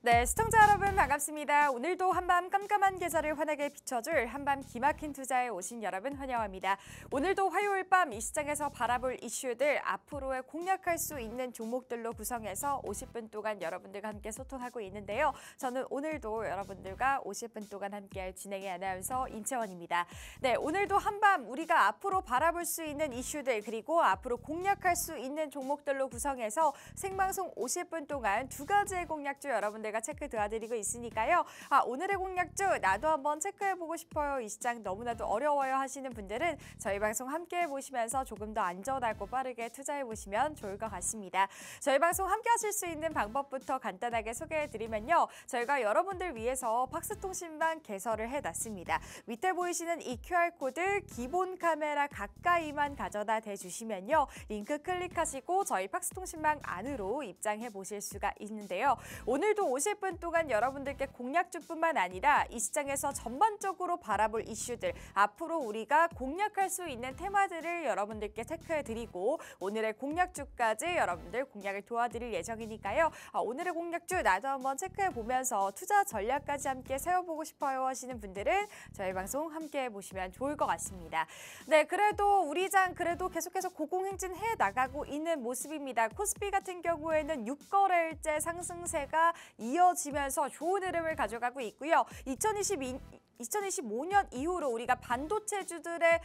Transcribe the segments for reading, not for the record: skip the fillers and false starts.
네, 시청자 여러분 반갑습니다. 오늘도 한밤 깜깜한 계절을 환하게 비춰줄 한밤 기막힌 투자에 오신 여러분 환영합니다. 오늘도 화요일 밤 이 시장에서 바라볼 이슈들 앞으로에 공략할 수 있는 종목들로 구성해서 50분 동안 여러분들과 함께 소통하고 있는데요. 저는 오늘도 여러분들과 50분 동안 함께할 진행의 아나운서 임채원입니다. 네, 오늘도 한밤 우리가 앞으로 바라볼 수 있는 이슈들 그리고 앞으로 공략할 수 있는 종목들로 구성해서 생방송 50분 동안 두 가지의 공략주 여러분들과 체크 도와드리고 있으니까요. 오늘의 공략주 나도 한번 체크해보고 싶어요. 이 시장 너무나도 어려워요 하시는 분들은 저희 방송 함께 해보시면서 조금 더 안전하고 빠르게 투자해보시면 좋을 것 같습니다. 저희 방송 함께 하실 수 있는 방법부터 간단하게 소개해드리면요. 저희가 여러분들 위해서 팍스통신방 개설을 해놨습니다. 밑에 보이시는 이 QR코드 기본 카메라 가까이만 가져다 대주시면요. 링크 클릭하시고 저희 팍스통신방 안으로 입장해 보실 수가 있는데요. 오늘도 50분 동안 여러분들께 공략주뿐만 아니라 이 시장에서 전반적으로 바라볼 이슈들, 앞으로 우리가 공략할 수 있는 테마들을 여러분들께 체크해드리고 오늘의 공략주까지 여러분들 공략을 도와드릴 예정이니까요. 오늘의 공략주 나도 한번 체크해보면서 투자 전략까지 함께 세워보고 싶어요 하시는 분들은 저희 방송 함께 해보시면 좋을 것 같습니다. 네, 그래도 우리 장 그래도 계속해서 고공행진 해나가고 있는 모습입니다. 코스피 같은 경우에는 6거래일째 상승세가 이어지면서 좋은 흐름을 가져가고 있고요. 2025년 이후로 우리가 반도체주들의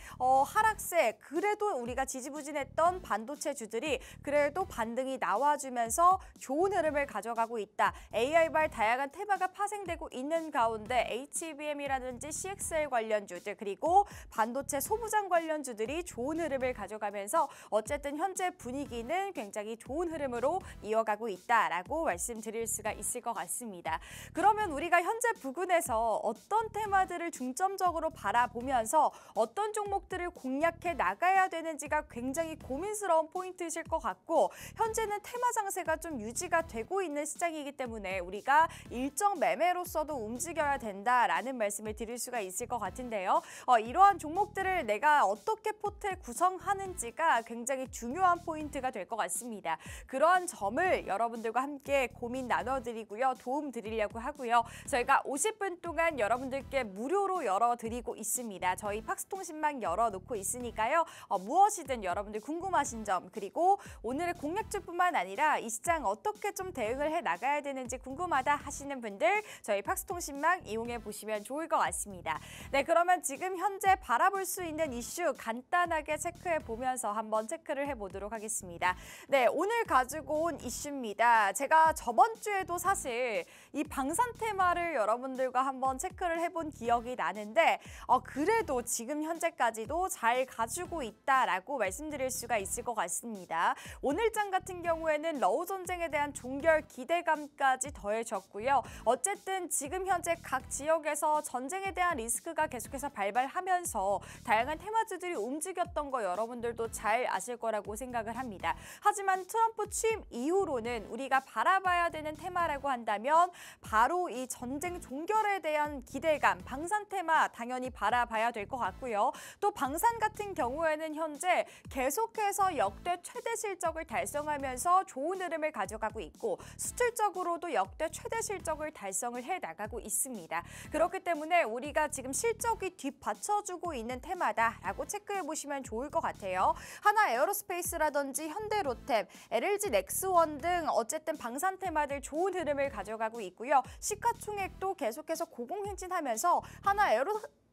하락세, 그래도 우리가 지지부진했던 반도체주들이 그래도 반등이 나와주면서 좋은 흐름을 가져가고 있다. AI발 다양한 테마가 파생되고 있는 가운데 HBM이라든지 CXL 관련주들 그리고 반도체 소부장 관련주들이 좋은 흐름을 가져가면서 어쨌든 현재 분위기는 굉장히 좋은 흐름으로 이어가고 있다라고 말씀드릴 수가 있을 것 같습니다. 그러면 우리가 현재 부근에서 어떤 테마들을 중점적으로 바라보면서 어떤 종목들을 공략해 나가야 되는지가 굉장히 고민스러운 포인트이실 것 같고 현재는 테마 장세가 좀 유지가 되고 있는 시장이기 때문에 우리가 일정 매매로서도 움직여야 된다라는 말씀을 드릴 수가 있을 것 같은데요. 이러한 종목들을 내가 어떻게 포트에 구성하는지가 굉장히 중요한 포인트가 될 것 같습니다. 그러한 점을 여러분들과 함께 고민 나눠드리고요. 도움 드리려고 하고요. 저희가 50분 동안 여러분들께 무료로 열어드리고 있습니다. 저희 팍스통신방 열어놓고 있으니까요. 무엇이든 여러분들 궁금하신 점 그리고 오늘의 공략주뿐만 아니라 이 시장 어떻게 좀 대응을 해 나가야 되는지 궁금하다 하시는 분들 저희 팍스통신방 이용해 보시면 좋을 것 같습니다. 네, 그러면 지금 현재 바라볼 수 있는 이슈 간단하게 체크해 보면서 한번 체크를 해보도록 하겠습니다. 네, 오늘 가지고 온 이슈입니다. 제가 저번 주에도 사실 이 방산 테마를 여러분들과 한번 체크를 해본 기억이 나는데 그래도 지금 현재까지도 잘 가지고 있다라고 말씀드릴 수가 있을 것 같습니다. 오늘 장 같은 경우에는 러우 전쟁에 대한 종결 기대감까지 더해졌고요. 어쨌든 지금 현재 각 지역에서 전쟁에 대한 리스크가 계속해서 발발하면서 다양한 테마주들이 움직였던 거 여러분들도 잘 아실 거라고 생각을 합니다. 하지만 트럼프 취임 이후로는 우리가 바라봐야 되는 테마라고 한다면 바로 이 전쟁 종결에 대한 기대감, 방산 테마 당연히 바라봐야 될 것 같고요. 또 방산 같은 경우에는 현재 계속해서 역대 최대 실적을 달성하면서 좋은 흐름을 가져가고 있고 수출적으로도 역대 최대 실적을 달성을 해나가고 있습니다. 그렇기 때문에 우리가 지금 실적이 뒷받쳐주고 있는 테마다라고 체크해보시면 좋을 것 같아요. 하나 에어로스페이스라든지 현대로템, LG 넥스원 등 어쨌든 방산 테마들 좋은 흐름을 가져가고 있고요. 시가총액도 계속해서 고공행진하면서 하나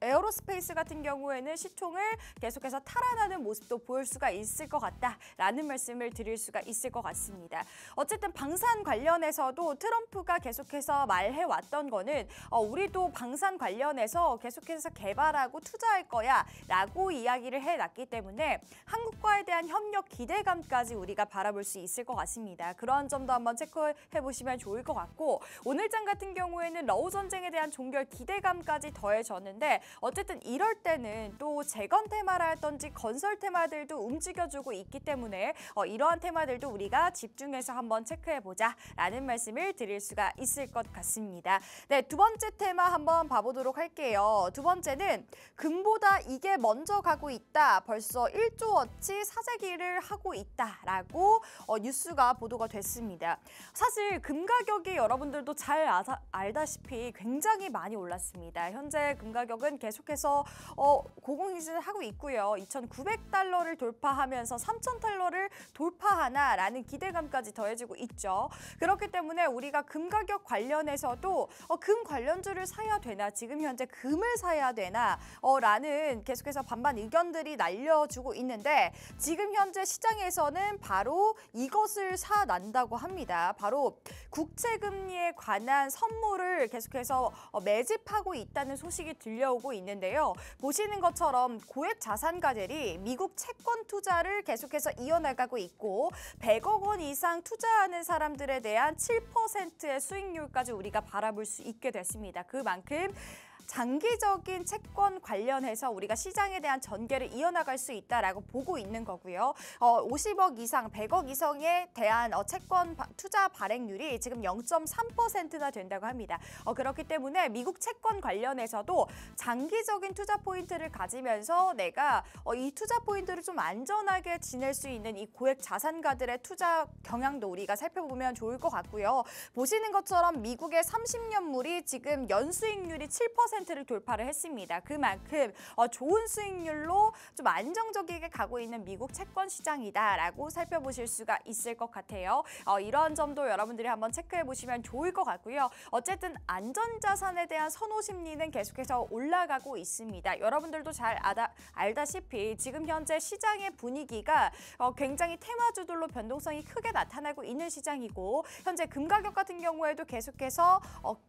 에어로스페이스 같은 경우에는 시총을 계속해서 탈환하는 모습도 보일 수가 있을 것 같다라는 말씀을 드릴 수가 있을 것 같습니다. 어쨌든 방산 관련해서도 트럼프가 계속해서 말해왔던 거는 우리도 방산 관련해서 계속해서 개발하고 투자할 거야 라고 이야기를 해놨기 때문에 한국과에 대한 협력 기대감까지 우리가 바라볼 수 있을 것 같습니다. 그런 점도 한번 체크해보시면 좋을 것 같고 오늘 장 같은 경우에는 러우 전쟁에 대한 종결 기대감까지 더해졌는데 어쨌든 이럴 때는 또 재건 테마라든지 건설 테마들도 움직여주고 있기 때문에 이러한 테마들도 우리가 집중해서 한번 체크해보자 라는 말씀을 드릴 수가 있을 것 같습니다. 네, 두 번째 테마 한번 봐보도록 할게요. 두 번째는 금보다 이게 먼저 가고 있다. 벌써 1조어치 사재기를 하고 있다라고 뉴스가 보도가 됐습니다. 사실 금 가격이 여러분들도 잘 알다시피 굉장히 많이 올랐습니다. 현재 금 가격은 계속해서 고공행진을 하고 있고요. 2,900달러를 돌파하면서 3,000달러를 돌파하나라는 기대감까지 더해지고 있죠. 그렇기 때문에 우리가 금 가격 관련해서도 금 관련주를 사야 되나, 지금 현재 금을 사야 되나 라는 계속해서 반반 의견들이 날려주고 있는데, 지금 현재 시장에서는 바로 이것을 사난다고 합니다. 바로 국채금리에 관한 선물을 계속해서 매집하고 있다는 소식이 들려오고 있는데요. 보시는 것처럼 고액 자산가들이 미국 채권 투자를 계속해서 이어나가고 있고 100억 원 이상 투자하는 사람들에 대한 7%의 수익률까지 우리가 바라볼 수 있게 됐습니다. 그만큼 장기적인 채권 관련해서 우리가 시장에 대한 전개를 이어나갈 수 있다라고 보고 있는 거고요. 50억 이상, 100억 이상에 대한 채권 투자 발행률이 지금 0.3%나 된다고 합니다. 그렇기 때문에 미국 채권 관련해서도 장기적인 투자 포인트를 가지면서 내가 이 투자 포인트를 좀 안전하게 지낼 수 있는 이 고액 자산가들의 투자 경향도 우리가 살펴보면 좋을 것 같고요. 보시는 것처럼 미국의 30년물이 지금 연수익률이 7%를 돌파를 했습니다. 그만큼 좋은 수익률로 좀 안정적이게 가고 있는 미국 채권 시장이다라고 살펴보실 수가 있을 것 같아요. 이런 점도 여러분들이 한번 체크해 보시면 좋을 것 같고요. 어쨌든 안전자산에 대한 선호 심리는 계속해서 올라가고 있습니다. 여러분들도 잘 알다시피 지금 현재 시장의 분위기가 굉장히 테마주들로 변동성이 크게 나타나고 있는 시장이고, 현재 금 가격 같은 경우에도 계속해서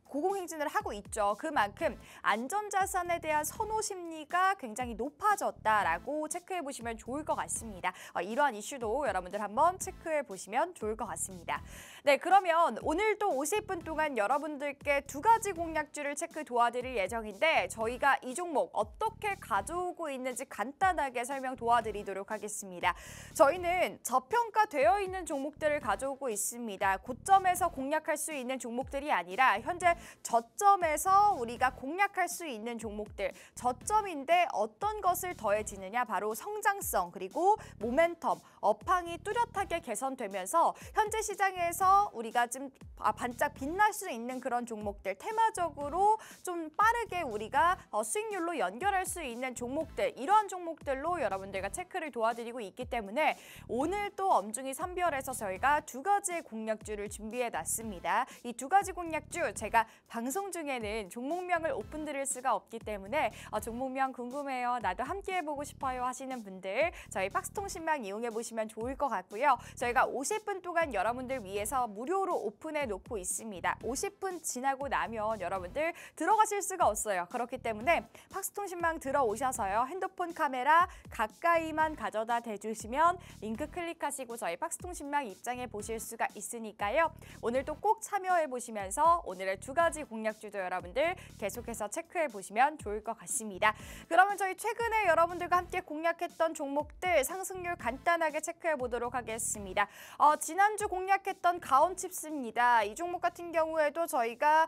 고공행진을 하고 있죠. 그만큼 안전자산에 대한 선호 심리가 굉장히 높아졌다라고 체크해 보시면 좋을 것 같습니다. 이러한 이슈도 여러분들 한번 체크해 보시면 좋을 것 같습니다. 네, 그러면 오늘도 50분 동안 여러분들께 두 가지 공략주를 체크 도와드릴 예정인데, 저희가 이 종목 어떻게 가져오고 있는지 간단하게 설명 도와드리도록 하겠습니다. 저희는 저평가되어 있는 종목들을 가져오고 있습니다. 고점에서 공략할 수 있는 종목들이 아니라 현재 저점에서 우리가 공략할 수 있는 종목들, 저점인데 어떤 것을 더해지느냐, 바로 성장성 그리고 모멘텀, 업황이 뚜렷하게 개선되면서 현재 시장에서 우리가 좀 반짝 빛날 수 있는 그런 종목들, 테마적으로 좀 빠르게 우리가 수익률로 연결할 수 있는 종목들, 이러한 종목들로 여러분들과 체크를 도와드리고 있기 때문에 오늘 또 엄중히 선별해서 저희가 두 가지의 공략주를 준비해놨습니다. 이 두 가지 공략주 제가 방송 중에는 종목명을 오픈드릴 수가 없기 때문에 종목명 궁금해요, 나도 함께 해보고 싶어요 하시는 분들 저희 팍스통신망 이용해 보시면 좋을 것 같고요. 저희가 50분 동안 여러분들 위해서 무료로 오픈해 놓고 있습니다. 50분 지나고 나면 여러분들 들어가실 수가 없어요. 그렇기 때문에 팍스통신망 들어오셔서요, 핸드폰 카메라 가까이만 가져다 대주시면 링크 클릭하시고 저희 팍스통신망 입장해 보실 수가 있으니까요. 오늘도 꼭 참여해 보시면서 오늘의 두 가지 공략주도 여러분들 계속해서 체크해 보시면 좋을 것 같습니다. 그러면 저희 최근에 여러분들과 함께 공략했던 종목들 상승률 간단하게 체크해 보도록 하겠습니다. 지난주 공략했던 가온칩스입니다. 이 종목 같은 경우에도 저희가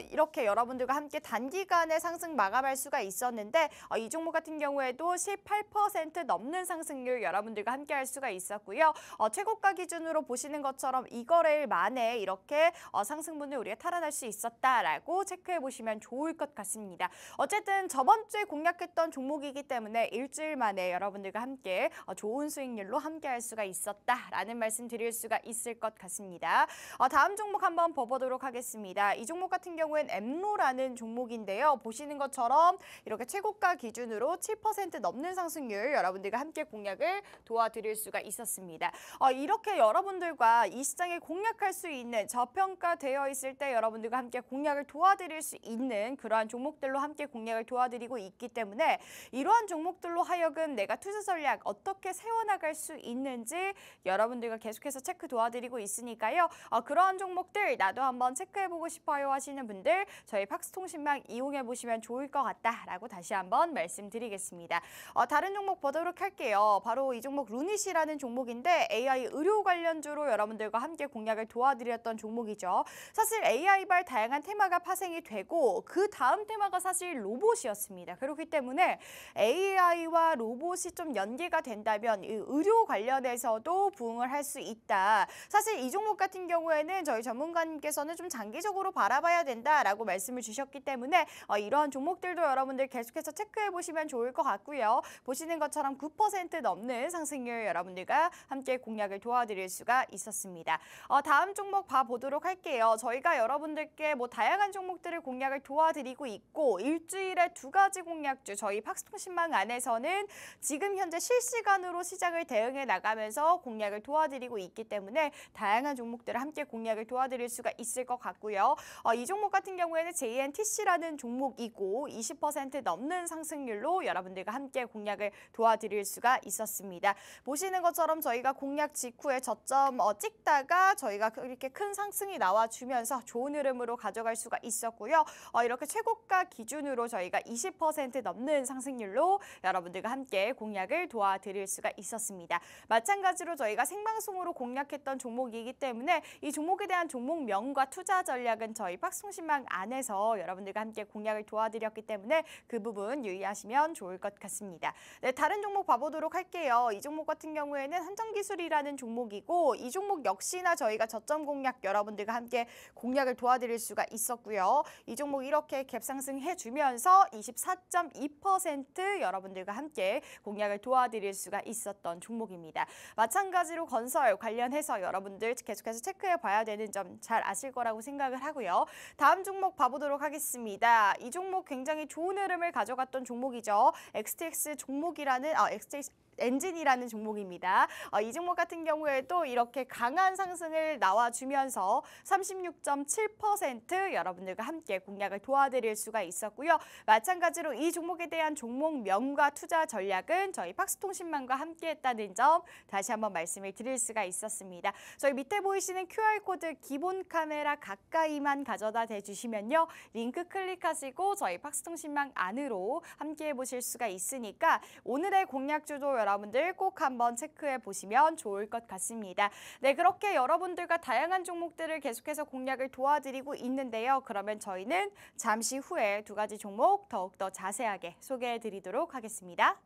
이렇게 여러분들과 함께 단기간에 상승 마감할 수가 있었는데, 이 종목 같은 경우에도 18% 넘는 상승률 여러분들과 함께 할 수가 있었고요. 최고가 기준으로 보시는 것처럼 이거래일 만에 이렇게 상승분을 우리가 탈환할 수 있었다라고 체크해 보시면 좋을 것 같습니다. 어쨌든 저번 주에 공략했던 종목이기 때문에 일주일 만에 여러분들과 함께 좋은 수익률로 함께 할 수가 있었다라는 말씀 드릴 수가 있을 것 같습니다. 다음 종목 한번 봐보도록 하겠습니다. 이 종목 같은 경우엔 엠로라는 종목인데요. 보시는 것처럼 이렇게 최고가 기준으로 7% 넘는 상승률 여러분들과 함께 공략을 도와드릴 수가 있었습니다. 이렇게 여러분들과 이 시장에 공략할 수 있는, 저평가되어 있을 때 여러분들과 함께 공략을 도와드릴 수 있는 그러한 종목들로 함께 공략을 도와드리고 있기 때문에 이러한 종목들로 하여금 내가 투자 전략 어떻게 세워나갈 수 있는지 여러분들과 계속해서 체크 도와드리고 있으니까요. 그러한 종목들 나도 한번 체크해보고 싶어요 하시는 분들 저희 팍스통신망 이용해보시면 좋을 것 같다라고 다시 한번 말씀드리겠습니다. 다른 종목 보도록 할게요. 바로 이 종목 루닛이라는 종목인데 AI 의료 관련주로 여러분들과 함께 공략을 도와드렸던 종목이죠. 사실 AI발 다양한 테마가 파생이 되고 그 다음 테마가 사실 로봇이었습니다. 그렇기 때문에 AI와 로봇이 좀 연계가 된다면 이 의료 관련해서도 부응을 할 수 있다. 사실 이 종목 같은 경우에는 저희 전문가님께서는 좀 장기적으로 바라봐야 된다라고 말씀을 주셨기 때문에 이러한 종목들도 여러분들 계속해서 체크해보시면 좋을 것 같고요. 보시는 것처럼 9% 넘는 상승률 여러분들과 함께 공략을 도와드릴 수가 있었습니다. 다음 종목 봐보도록 할게요. 저희가 여러분들께 다양한 종목들을 공략을 도와드리고 있고 일주일에 2가지 공략주 저희 팍스통신망 안에서는 지금 현재 실시간으로 시장을 대응해 나가면서 공략을 도와드리고 있기 때문에 다양한 종목들을 함께 공략을 도와드릴 수가 있을 것 같고요. 이 종목 같은 경우에는 JNTC라는 종목이고 20% 넘는 상승률로 여러분들과 함께 공략을 도와드릴 수가 있었습니다. 보시는 것처럼 저희가 공략 직후에 저점 찍다가 저희가 이렇게 큰 상승이 나와주면서 좋은 흐름으로 가져갈 수가 있었고요. 이렇게 최고가 기준으로 저희가 20% 넘는 상승률로 여러분들과 함께 공략을 도와드릴 수가 있었습니다. 마찬가지로 저희가 생방송으로 공략했던 종목이기 때문에 이 종목에 대한 종목명과 투자 전략은 저희 팍스통신망 안에서 여러분들과 함께 공략을 도와드렸기 때문에 그 부분 유의하시면 좋을 것 같습니다. 네, 다른 종목 봐보도록 할게요. 이 종목 같은 경우에는 한정기술이라는 종목이고 이 종목 역시나 저희가 저점 공략 여러분들과 함께 공략을 도와드릴 수가 있었고요. 이 종목 이렇게 갭상승해주면서 24.2% 여러분들과 함께 공략을 도와드릴 수가 있었던 종목입니다. 마찬가지로 건설 관련해서 여러분들 계속해서 체크해 봐야 되는 점 잘 아실 거라고 생각을 하고요. 다음 종목 봐보도록 하겠습니다. 이 종목 굉장히 좋은 흐름을 가져갔던 종목이죠. XTX 종목이라는 XTX 엔진이라는 종목입니다. 이 종목 같은 경우에도 이렇게 강한 상승을 나와주면서 36.7% 여러분들과 함께 공략을 도와드릴 수가 있었고요. 마찬가지로 이 종목에 대한 종목명과 투자 전략은 저희 팍스통신망과 함께 했다는 점 다시 한번 말씀을 드릴 수가 있었습니다. 저희 밑에 보이시는 QR코드 기본 카메라 가까이만 가져다 대주시면요. 링크 클릭하시고 저희 팍스통신망 안으로 함께 해보실 수가 있으니까 오늘의 공략주도 여러분들 꼭 한번 체크해 보시면 좋을 것 같습니다. 네, 그렇게 여러분들과 다양한 종목들을 계속해서 공략을 도와드리고 있는데요. 그러면 저희는 잠시 후에 2가지 종목 더욱더 자세하게 소개해 드리도록 하겠습니다.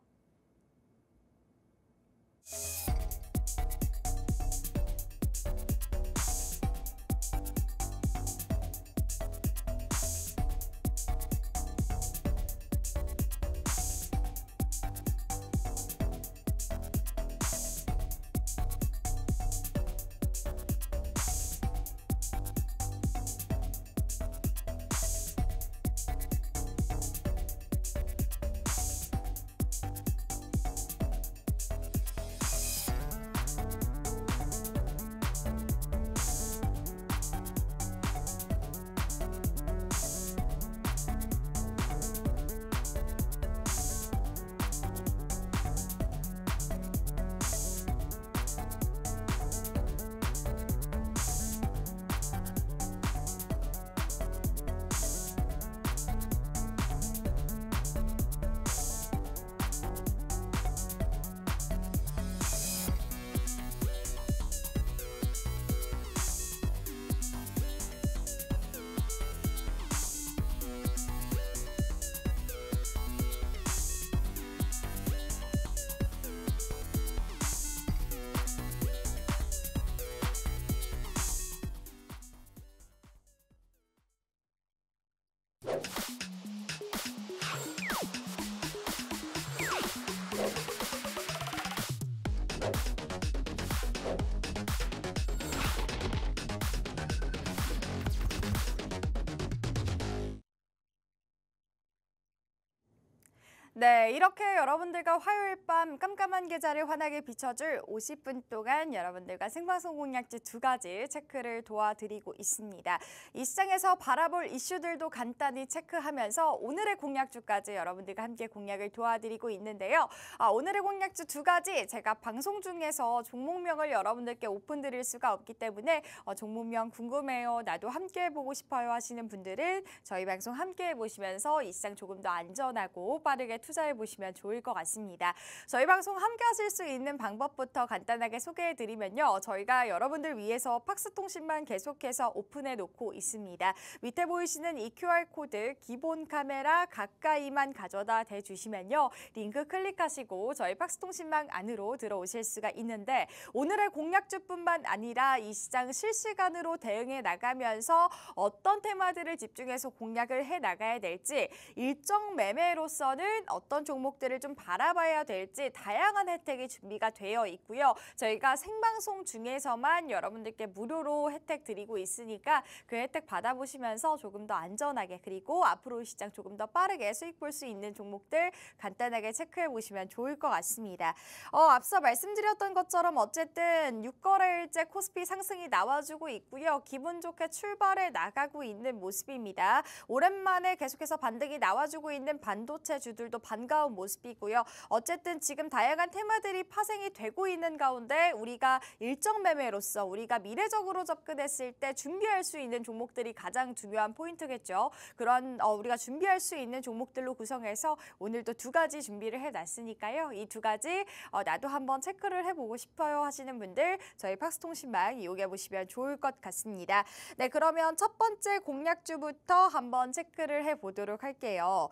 네, 이렇게 여러분들과 화요일 밤 깜깜한 계좌를 환하게 비춰줄 50분 동안 여러분들과 생방송 공략주 2가지 체크를 도와드리고 있습니다. 이 시장에서 바라볼 이슈들도 간단히 체크하면서 오늘의 공략주까지 여러분들과 함께 공략을 도와드리고 있는데요. 오늘의 공략주 2가지 제가 방송 중에서 종목명을 여러분들께 오픈드릴 수가 없기 때문에 종목명 궁금해요, 나도 함께 해보고 싶어요 하시는 분들은 저희 방송 함께 해보시면서 이 시장 조금 더 안전하고 빠르게 투자해보시면 좋을 것 같습니다. 저희 방송 함께 하실 수 있는 방법부터 간단하게 소개해드리면요. 저희가 여러분들 위해서 팍스통신만 계속해서 오픈해 놓고 있습니다. 밑에 보이시는 이 QR코드 기본 카메라 가까이만 가져다 대주시면요. 링크 클릭하시고 저희 팍스통신망 안으로 들어오실 수가 있는데 오늘의 공략주뿐만 아니라 이 시장 실시간으로 대응해 나가면서 어떤 테마들을 집중해서 공략을 해 나가야 될지 일정 매매로서는 어떤 종목들을 좀 바라봐야 될지 다양한 혜택이 준비가 되어 있고요. 저희가 생방송 중에서만 여러분들께 무료로 혜택 드리고 있으니까 그 혜택 받아보시면서 조금 더 안전하게 그리고 앞으로 시장 조금 더 빠르게 수익 볼 수 있는 종목들 간단하게 체크해 보시면 좋을 것 같습니다. 앞서 말씀드렸던 것처럼 어쨌든 6거래일째 코스피 상승이 나와주고 있고요. 기분 좋게 출발해 나가고 있는 모습입니다. 오랜만에 계속해서 반등이 나와주고 있는 반도체 주들도 반가운 모습이고요. 어쨌든 지금 다양한 테마들이 파생이 되고 있는 가운데 우리가 일정 매매로서 우리가 미래적으로 접근했을 때 준비할 수 있는 종목들이 가장 중요한 포인트겠죠. 그런 우리가 준비할 수 있는 종목들로 구성해서 오늘도 2가지 준비를 해놨으니까요. 이 2가지 나도 한번 체크를 해보고 싶어요 하시는 분들 저희 팍스통신망 이용해 보시면 좋을 것 같습니다. 네, 그러면 첫 번째 공략주부터 한번 체크를 해보도록 할게요.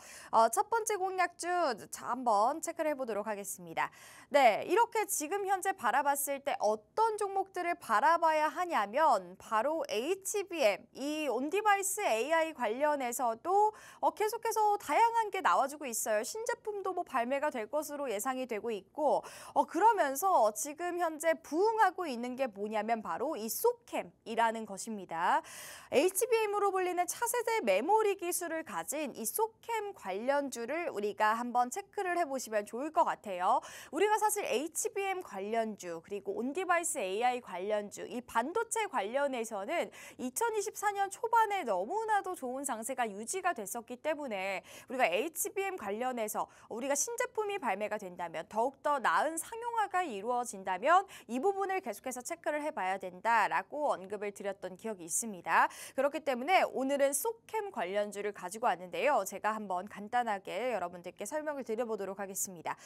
첫 번째 공략주 한번 체크를 해보도록 하겠습니다. 네, 이렇게 지금 현재 바라봤을 때 어떤 종목들을 바라봐야 하냐면 바로 HBM, 이 온디바이스 AI 관련해서도 계속해서 다양한 게 나와주고 있어요. 신제품도 뭐 발매가 될 것으로 예상이 되고 있고 그러면서 지금 현재 부응하고 있는 게 뭐냐면 바로 이 소캠이라는 것입니다. HBM으로 불리는 차세대 메모리 기술을 가진 이 소캠 관련주를 우리가 한번 체크를 해보시면 좋을 것 같아요. 우리가 사실 HBM 관련주 그리고 온디바이스 AI 관련주 이 반도체 관련해서는 2024년 초반에 너무나도 좋은 장세가 유지가 됐었기 때문에 우리가 HBM 관련해서 우리가 신제품이 발매가 된다면 더욱더 나은 상용화가 이루어진다면 이 부분을 계속해서 체크를 해봐야 된다라고 언급을 드렸던 기억이 있습니다. 그렇기 때문에 오늘은 소캠 관련주를 가지고 왔는데요. 제가 한번 간단하게 여러분들께 설명을 드려보도록 하겠습니다.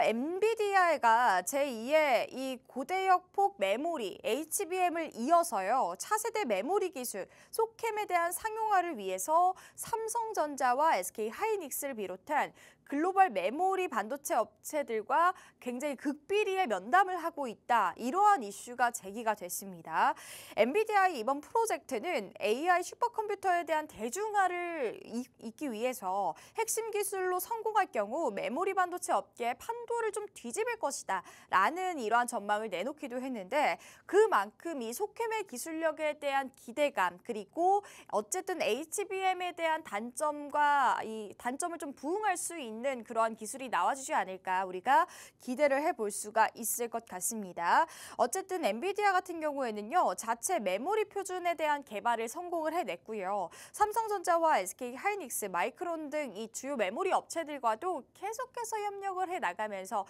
엔비디아가 제2의 이 고대역 폭 메모리 HBM을 이어서요. 차세대 메모리 기술 소캠에 대한 상용화를 위해서 삼성전자와 SK하이닉스를 비롯한 글로벌 메모리 반도체 업체들과 굉장히 극비리의 면담을 하고 있다. 이러한 이슈가 제기가 됐습니다. 엔비디아의 이번 프로젝트는 AI 슈퍼컴퓨터에 대한 대중화를 잇기 위해서 핵심 기술로 성공할 경우 메모리 반도체 업계의 판도를 좀 뒤집을 것이다. 라는 이러한 전망을 내놓기도 했는데 그만큼 이 소캠의 기술력에 대한 기대감 그리고 어쨌든 HBM에 대한 단점과 이 단점을 좀 부응할 수 있는 그러한 기술이 나와주지 않을까 우리가 기대를 해볼 수가 있을 것 같습니다. 어쨌든 엔비디아 같은 경우에는요. 자체 메모리 표준에 대한 개발을 성공을 해냈고요. 삼성전자와 SK하이닉스, 마이크론 등 이 주요 메모리 업체들과도 계속해서 협력을 해나가면서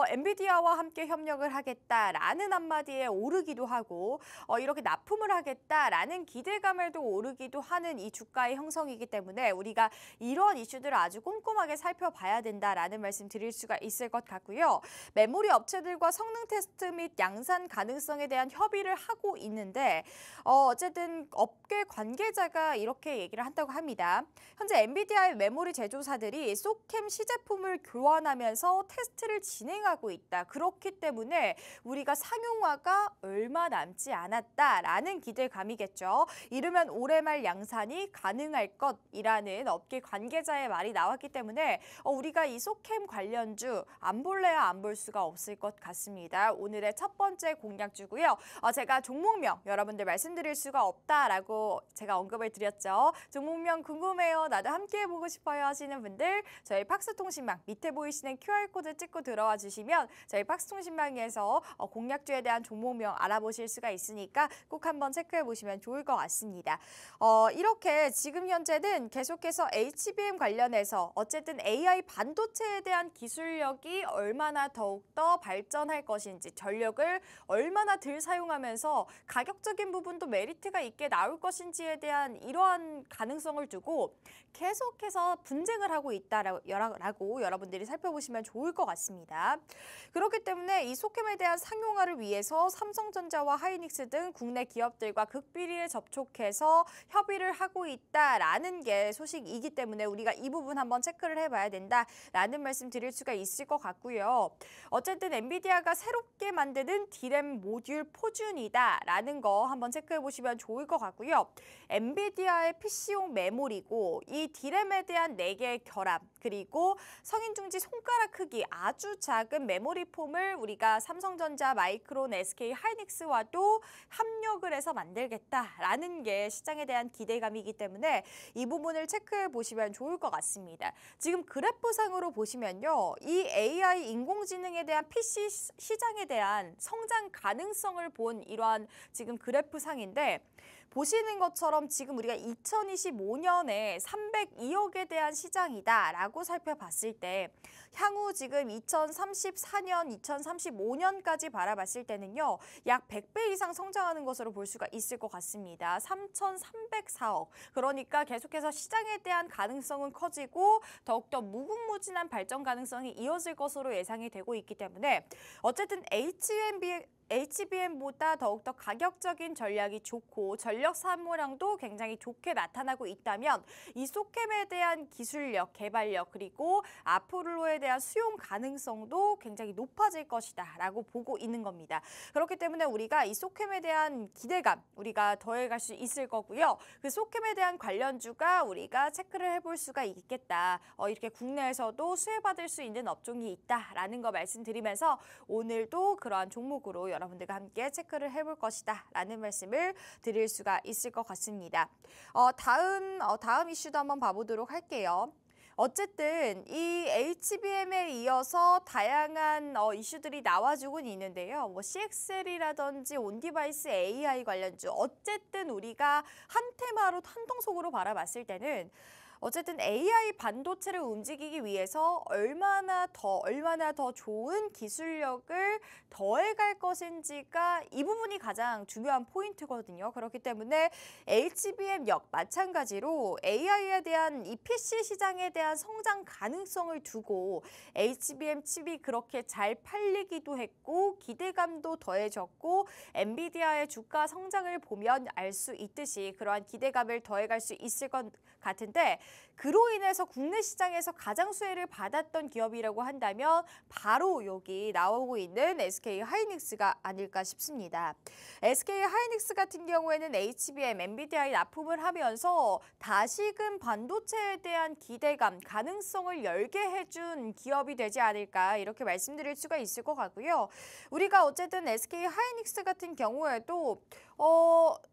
엔비디아와 함께 협력을 하겠다라는 한마디에 오르기도 하고 이렇게 납품을 하겠다라는 기대감에도 오르기도 하는 이 주가의 형성이기 때문에 우리가 이러한 이슈들을 아주 꼼꼼하게 살펴봐야 된다라는 말씀 드릴 수가 있을 것 같고요. 메모리 업체들과 성능 테스트 및 양산 가능성에 대한 협의를 하고 있는데 어쨌든 업계 관계자가 이렇게 얘기를 한다고 합니다. 현재 엔비디아의 메모리 제조사들이 소캠 시제품을 교환하면서 테스트를 진행하고 있다. 그렇기 때문에 우리가 상용화가 얼마 남지 않았다라는 기대감이겠죠. 이르면 올해 말 양산이 가능할 것이라는 업계 관계자의 말이 나왔기 때문에 우리가 이 소캠 관련주 안 볼래야 안 볼 수가 없을 것 같습니다. 오늘의 첫 번째 공략주고요. 제가 종목명 여러분들 말씀드릴 수가 없다라고 제가 언급을 드렸죠. 종목명 궁금해요. 나도 함께 해보고 싶어요 하시는 분들 저희 팍스통신망 밑에 보이시는 QR코드 찍고 들어와 주시면 저희 팍스통신망에서 공략주에 대한 종목명 알아보실 수가 있으니까 꼭 한번 체크해 보시면 좋을 것 같습니다. 이렇게 지금 현재는 계속해서 HBM 관련해서 어쨌든 AI 반도체에 대한 기술력이 얼마나 더욱더 발전할 것인지 전력을 얼마나 덜 사용하면서 가격적인 부분도 메리트가 있게 나올 것인지에 대한 이러한 가능성을 두고 계속해서 분쟁을 하고 있다라고 여러분들이 살펴보시면 좋을 것 같습니다. 그렇기 때문에 이 소캠에 대한 상용화를 위해서 삼성전자와 하이닉스 등 국내 기업들과 극비리에 접촉해서 협의를 하고 있다라는 게 소식이기 때문에 우리가 이 부분 한번 체크를 해봐야 된다라는 말씀 드릴 수가 있을 것 같고요. 어쨌든 엔비디아가 새롭게 만드는 디램 모듈 포준이다라는 거 한번 체크해 보시면 좋을 것 같고요. 엔비디아의 PC용 메모리고 이 디램에 대한 4개의 결합 그리고 성인중지 손가락 크기 아주 작은 메모리 폼을 우리가 삼성전자, 마이크론, SK 하이닉스와도 협력을 해서 만들겠다라는 게 시장에 대한 기대감이기 때문에 이 부분을 체크해 보시면 좋을 것 같습니다. 지금 그래프상으로 보시면요. 이 AI 인공지능에 대한 PC 시장에 대한 성장 가능성을 본 이러한 지금 그래프상인데 보시는 것처럼 지금 우리가 2025년에 302억에 대한 시장이다라고 살펴봤을 때 향후 지금 2034년, 2035년까지 바라봤을 때는요. 약 100배 이상 성장하는 것으로 볼 수가 있을 것 같습니다. 3,304억. 그러니까 계속해서 시장에 대한 가능성은 커지고 더욱더 무궁무진한 발전 가능성이 이어질 것으로 예상이 되고 있기 때문에 어쨌든 HBM보다 더욱더 가격적인 전략이 좋고 전력 사모량도 굉장히 좋게 나타나고 있다면 이 소캠에 대한 기술력, 개발력 그리고 앞으로에 대한 수용 가능성도 굉장히 높아질 것이다 라고 보고 있는 겁니다. 그렇기 때문에 우리가 이 소캠에 대한 기대감 우리가 더해갈 수 있을 거고요. 그 소캠에 대한 관련주가 우리가 체크를 해볼 수가 있겠다. 이렇게 국내에서도 수혜받을 수 있는 업종이 있다라는 거 말씀드리면서 오늘도 그러한 종목으로 여러분들과 함께 체크를 해볼 것이다 라는 말씀을 드릴 수가 있을 것 같습니다. 다음 이슈도 한번 봐보도록 할게요. 어쨌든 이 HBM에 이어서 다양한 이슈들이 나와주고 있는데요. 뭐 CXL이라든지 온디바이스 AI 관련주 어쨌든 우리가 한 테마로 한통속으로 바라봤을 때는 어쨌든 AI 반도체를 움직이기 위해서 얼마나 더 좋은 기술력을 더해갈 것인지가 이 부분이 가장 중요한 포인트거든요. 그렇기 때문에 HBM 마찬가지로 AI에 대한 이 PC 시장에 대한 성장 가능성을 두고 HBM 칩이 그렇게 잘 팔리기도 했고 기대감도 더해졌고 엔비디아의 주가 성장을 보면 알 수 있듯이 그러한 기대감을 더해갈 수 있을 것 같은데 그로 인해서 국내 시장에서 가장 수혜를 받았던 기업이라고 한다면 바로 여기 나오고 있는 SK 하이닉스가 아닐까 싶습니다. SK 하이닉스 같은 경우에는 HBM, 엔비디아에 납품을 하면서 다시금 반도체에 대한 기대감, 가능성을 열게 해준 기업이 되지 않을까 이렇게 말씀드릴 수가 있을 것 같고요. 우리가 어쨌든 SK 하이닉스 같은 경우에도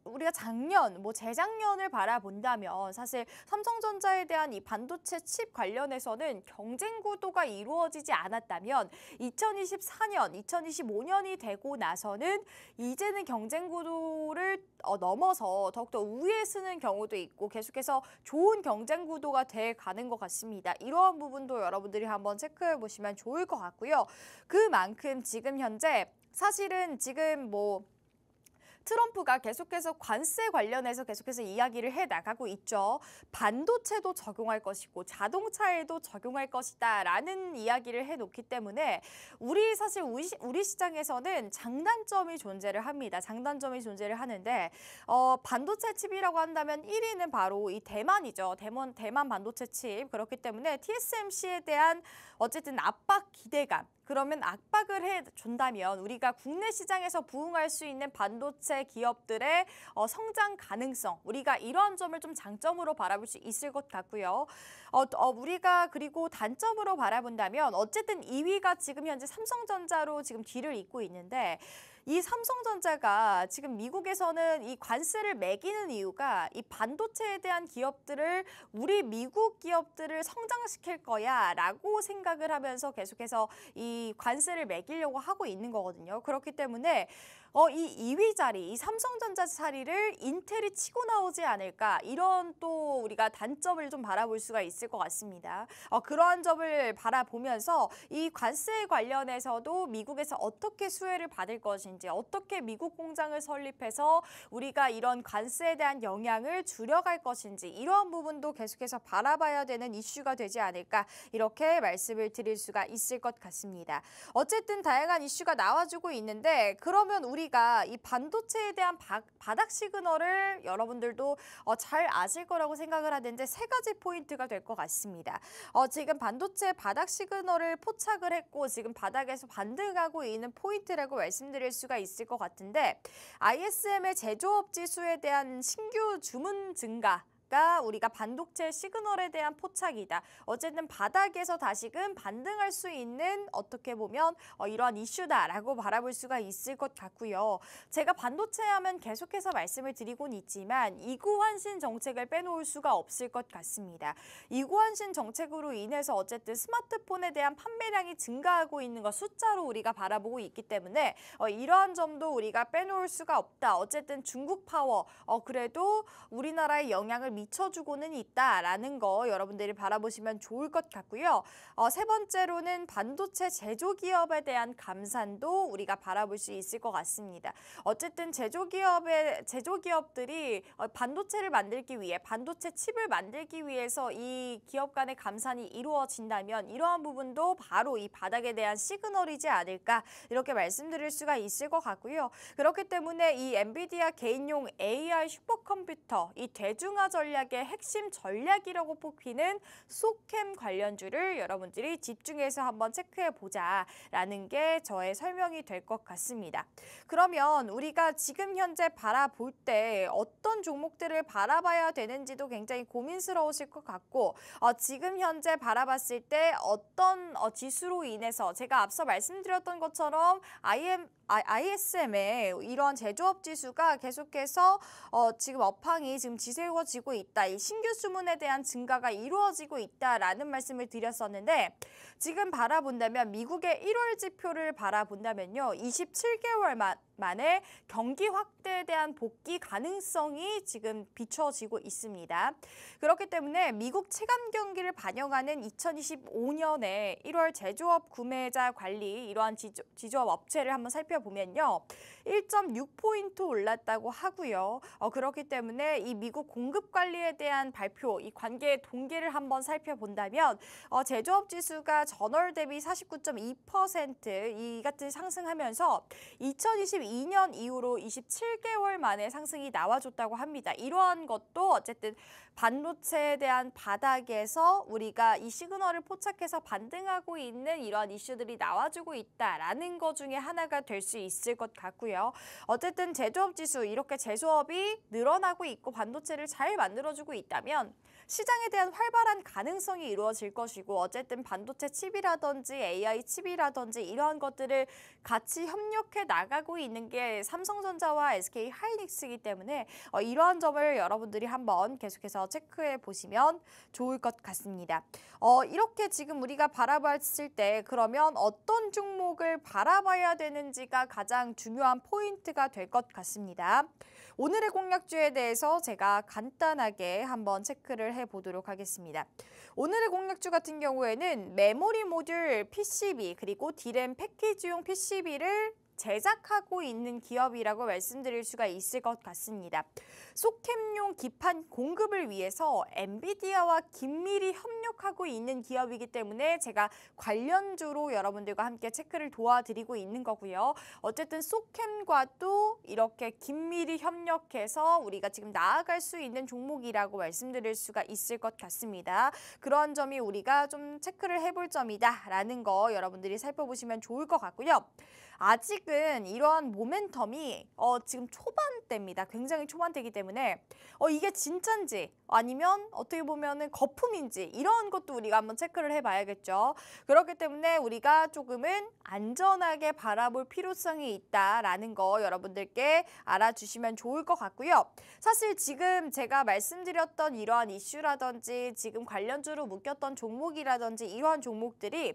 우리가 작년, 재작년을 바라본다면 사실 삼성전자에 대한 이 반도체 칩 관련해서는 경쟁 구도가 이루어지지 않았다면 2024년, 2025년이 되고 나서는 이제는 경쟁 구도를 넘어서 더욱더 우위에 쓰는 경우도 있고 계속해서 좋은 경쟁 구도가 돼 가는 것 같습니다. 이러한 부분도 여러분들이 한번 체크해 보시면 좋을 것 같고요. 그만큼 지금 현재 사실은 지금 트럼프가 계속해서 관세 관련해서 계속해서 이야기를 해나가고 있죠. 반도체도 적용할 것이고 자동차에도 적용할 것이다 라는 이야기를 해놓기 때문에 사실 우리 시장에서는 장단점이 존재를 합니다. 장단점이 존재를 하는데 반도체 칩이라고 한다면 1위는 바로 이 대만이죠. 대만 반도체 칩. 그렇기 때문에 TSMC에 대한 어쨌든 압박 기대감 그러면 압박을 해준다면 우리가 국내 시장에서 부응할 수 있는 반도체 기업들의 성장 가능성, 우리가 이러한 점을 좀 장점으로 바라볼 수 있을 것 같고요. 우리가 그리고 단점으로 바라본다면 어쨌든 2위가 지금 현재 삼성전자로 지금 뒤를 잇고 있는데 이 삼성전자가 지금 미국에서는 이 관세를 매기는 이유가 이 반도체에 대한 기업들을 우리 미국 기업들을 성장시킬 거야라고 생각을 하면서 계속해서 이 관세를 매기려고 하고 있는 거거든요. 그렇기 때문에 이 2위 자리, 이 삼성전자 자리를 인텔이 치고 나오지 않을까 이런 또 우리가 단점을 좀 바라볼 수가 있을 것 같습니다. 그러한 점을 바라보면서 이 관세 관련해서도 미국에서 어떻게 수혜를 받을 것인지 어떻게 미국 공장을 설립해서 우리가 이런 관세에 대한 영향을 줄여갈 것인지 이러한 부분도 계속해서 바라봐야 되는 이슈가 되지 않을까 이렇게 말씀을 드릴 수가 있을 것 같습니다. 어쨌든 다양한 이슈가 나와주고 있는데 그러면 우리가 이 반도체에 대한 바닥 시그널을 여러분들도 잘 아실 거라고 생각을 하는데 세 가지 포인트가 될 것 같습니다. 지금 반도체 바닥 시그널을 포착을 했고 지금 바닥에서 반등하고 있는 포인트라고 말씀드릴 수가 있을 것 같은데 ISM의 제조업 지수에 대한 신규 주문 증가 가 우리가 반도체 시그널에 대한 포착이다. 어쨌든 바닥에서 다시금 반등할 수 있는 어떻게 보면 이러한 이슈다라고 바라볼 수가 있을 것 같고요. 제가 반도체 하면 계속해서 말씀을 드리곤 있지만 이구환신 정책을 빼놓을 수가 없을 것 같습니다. 이구환신 정책으로 인해서 어쨌든 스마트폰에 대한 판매량이 증가하고 있는 것 숫자로 우리가 바라보고 있기 때문에 이러한 점도 우리가 빼놓을 수가 없다. 어쨌든 중국 파워 그래도 우리나라에 영향을 미쳐주고는 있다라는 거 여러분들이 바라보시면 좋을 것 같고요. 세 번째로는 반도체 제조기업에 대한 감산도 우리가 바라볼 수 있을 것 같습니다. 어쨌든 제조기업들이 반도체를 만들기 위해 반도체 칩을 만들기 위해서 이 기업 간의 감산이 이루어진다면 이러한 부분도 바로 이 바닥에 대한 시그널이지 않을까 이렇게 말씀드릴 수가 있을 것 같고요. 그렇기 때문에 이 엔비디아 개인용 AI 슈퍼컴퓨터 이 대중화 전략의 핵심 전략이라고 뽑히는 소캠 관련주를 여러분들이 집중해서 한번 체크해 보자라는 게 저의 설명이 될 것 같습니다. 그러면 우리가 지금 현재 바라볼 때 어떤 종목들을 바라봐야 되는지도 굉장히 고민스러우실 것 같고 지금 현재 바라봤을 때 어떤 지수로 인해서 제가 앞서 말씀드렸던 것처럼 ISM의 이러한 제조업 지수가 계속해서 지금 업황이 지금 지새워지고 있다. 이 신규 주문에 대한 증가가 이루어지고 있다라는 말씀을 드렸었는데 지금 바라본다면 미국의 1월 지표를 바라본다면요. 27개월 만에 경기 확대에 대한 복귀 가능성이 지금 비춰지고 있습니다. 그렇기 때문에 미국 체감 경기를 반영하는 2025년에 1월 제조업 구매자 관리 이러한 지조업 업체를 한번 살펴보면요. 1.6포인트 올랐다고 하고요. 그렇기 때문에 이 미국 공급 관리에 대한 발표, 이 관계 동기를 한번 살펴본다면 제조업 지수가 전월 대비 49.2% 이 같은 상승하면서 2022년 이후로 27개월 만에 상승이 나와줬다고 합니다. 이러한 것도 어쨌든 반도체에 대한 바닥에서 우리가 이 시그널을 포착해서 반등하고 있는 이러한 이슈들이 나와주고 있다라는 것 중에 하나가 될 수 있을 것 같고요. 어쨌든 제조업 지수 이렇게 제조업이 늘어나고 있고 반도체를 잘 만들어주고 있다면 시장에 대한 활발한 가능성이 이루어질 것이고 어쨌든 반도체 칩이라든지 AI 칩이라든지 이러한 것들을 같이 협력해 나가고 있는 게 삼성전자와 SK 하이닉스이기 때문에 이러한 점을 여러분들이 한번 계속해서 체크해 보시면 좋을 것 같습니다. 이렇게 지금 우리가 바라봤을 때 그러면 어떤 종목을 바라봐야 되는지가 가장 중요한 포인트가 될 것 같습니다. 오늘의 공략주에 대해서 제가 간단하게 한번 체크를 해보도록 하겠습니다. 오늘의 공략주 같은 경우에는 메모리 모듈 PCB 그리고 D램 패키지용 PCB를 제작하고 있는 기업이라고 말씀드릴 수가 있을 것 같습니다. 소캠용 기판 공급을 위해서 엔비디아와 긴밀히 협력하고 있는 기업이기 때문에 제가 관련주로 여러분들과 함께 체크를 도와드리고 있는 거고요. 어쨌든 소캠과도 이렇게 긴밀히 협력해서 우리가 지금 나아갈 수 있는 종목이라고 말씀드릴 수가 있을 것 같습니다. 그런 점이 우리가 좀 체크를 해볼 점이다라는 거 여러분들이 살펴보시면 좋을 것 같고요. 아직은 이러한 모멘텀이 지금 초반대입니다. 굉장히 초반대이기 때문에 이게 진짠지 아니면 어떻게 보면은 거품인지 이런 것도 우리가 한번 체크를 해봐야겠죠. 그렇기 때문에 우리가 조금은 안전하게 바라볼 필요성이 있다라는 거 여러분들께 알아주시면 좋을 것 같고요. 사실 지금 제가 말씀드렸던 이러한 이슈라든지 지금 관련주로 묶였던 종목이라든지 이러한 종목들이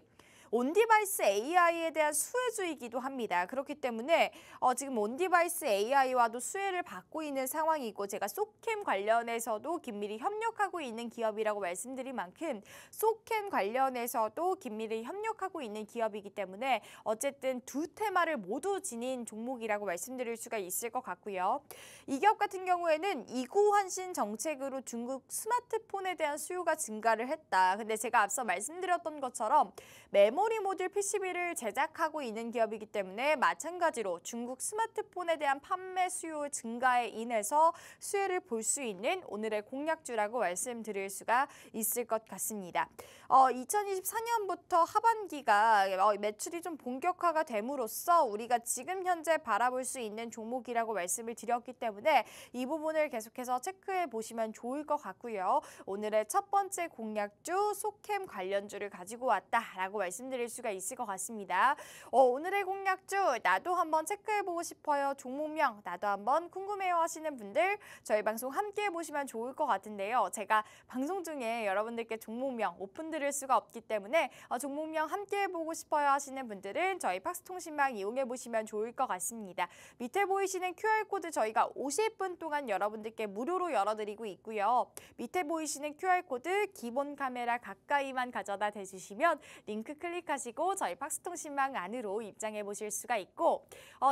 온디바이스 AI에 대한 수혜주이기도 합니다. 그렇기 때문에 지금 온디바이스 AI와도 수혜를 받고 있는 상황이고 제가 소캠 관련해서도 긴밀히 협력하고 있는 기업이라고 말씀드린 만큼 소캠 관련해서도 긴밀히 협력하고 있는 기업이기 때문에 어쨌든 두 테마를 모두 지닌 종목이라고 말씀드릴 수가 있을 것 같고요. 이 기업 같은 경우에는 이구환신 정책으로 중국 스마트폰에 대한 수요가 증가를 했다. 근데 제가 앞서 말씀드렸던 것처럼 메모리 모듈 PCB를 제작하고 있는 기업이기 때문에 마찬가지로 중국 스마트폰에 대한 판매 수요 증가에 인해서 수혜를 볼 수 있는 오늘의 공략주라고 말씀드릴 수가 있을 것 같습니다. 2024년부터 하반기가 매출이 좀 본격화가 됨으로써 우리가 지금 현재 바라볼 수 있는 종목이라고 말씀을 드렸기 때문에 이 부분을 계속해서 체크해 보시면 좋을 것 같고요. 오늘의 첫 번째 공략주 소캠 관련주를 가지고 왔다라고 말씀드릴 수가 있을 것 같습니다. 오늘의 공략주 나도 한번 체크해보고 싶어요. 종목명 나도 한번 궁금해요 하시는 분들 저희 방송 함께 해보시면 좋을 것 같은데요. 제가 방송 중에 여러분들께 종목명 오픈드릴 수가 없기 때문에 종목명 함께 해보고 싶어요 하시는 분들은 저희 팍스통신망 이용해보시면 좋을 것 같습니다. 밑에 보이시는 QR코드 저희가 50분 동안 여러분들께 무료로 열어드리고 있고요. 밑에 보이시는 QR코드 기본 카메라 가까이만 가져다 대주시면 링크 클릭하시고 저희 팍스통신망 안으로 입장해 보실 수가 있고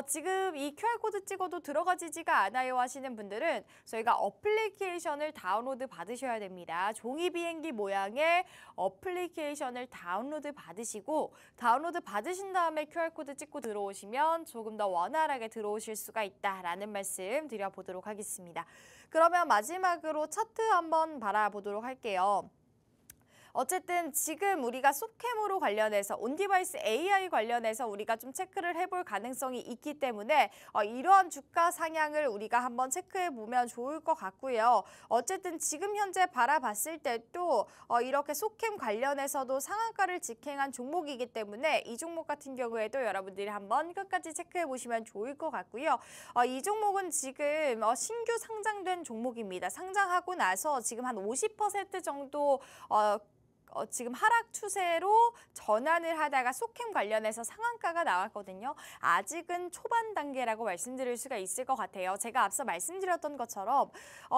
지금 이 QR코드 찍어도 들어가지지가 않아요 하시는 분들은 저희가 어플리케이션을 다운로드 받으셔야 됩니다. 종이 비행기 모양의 어플리케이션을 다운로드 받으시고 다운로드 받으신 다음에 QR코드 찍고 들어오시면 조금 더 원활하게 들어오실 수가 있다라는 말씀 드려보도록 하겠습니다. 그러면 마지막으로 차트 한번 바라보도록 할게요. 어쨌든 지금 우리가 소캠으로 관련해서 온디바이스 AI 관련해서 우리가 좀 체크를 해볼 가능성이 있기 때문에 이러한 주가 상향을 우리가 한번 체크해 보면 좋을 것 같고요. 어쨌든 지금 현재 바라봤을 때도 이렇게 소캠 관련해서도 상한가를 직행한 종목이기 때문에 이 종목 같은 경우에도 여러분들이 한번 끝까지 체크해 보시면 좋을 것 같고요. 이 종목은 지금 신규 상장된 종목입니다. 상장하고 나서 지금 한 50% 정도 지금 하락 추세로 전환을 하다가 소캠 관련해서 상한가가 나왔거든요. 아직은 초반 단계라고 말씀드릴 수가 있을 것 같아요. 제가 앞서 말씀드렸던 것처럼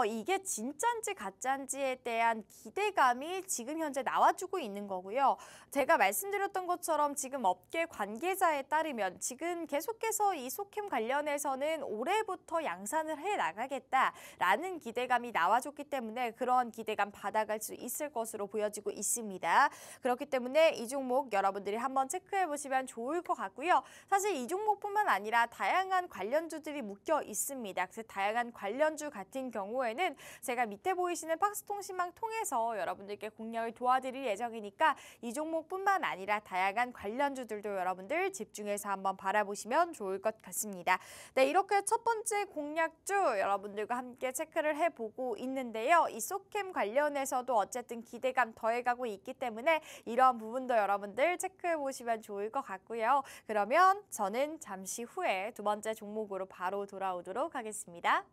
이게 진짠지 가짠지에 대한 기대감이 지금 현재 나와주고 있는 거고요. 제가 말씀드렸던 것처럼 지금 업계 관계자에 따르면 지금 계속해서 이 소캠 관련해서는 올해부터 양산을 해 나가겠다라는 기대감이 나와줬기 때문에 그런 기대감 받아갈 수 있을 것으로 보여지고 있습니다. 그렇기 때문에 이 종목 여러분들이 한번 체크해 보시면 좋을 것 같고요. 사실 이 종목뿐만 아니라 다양한 관련주들이 묶여 있습니다. 그래서 다양한 관련주 같은 경우에는 제가 밑에 보이시는 팍스통신망 통해서 여러분들께 공략을 도와드릴 예정이니까 이 종목뿐만 아니라 다양한 관련주들도 여러분들 집중해서 한번 바라보시면 좋을 것 같습니다. 네, 이렇게 첫 번째 공략주 여러분들과 함께 체크를 해보고 있는데요. 이 소캠 관련해서도 어쨌든 기대감 더해가고 있기 때문에 이런 부분도 여러분들 체크해 보시면 좋을 것 같고요. 그러면 저는 잠시 후에 두 번째 종목으로 바로 돌아오도록 하겠습니다.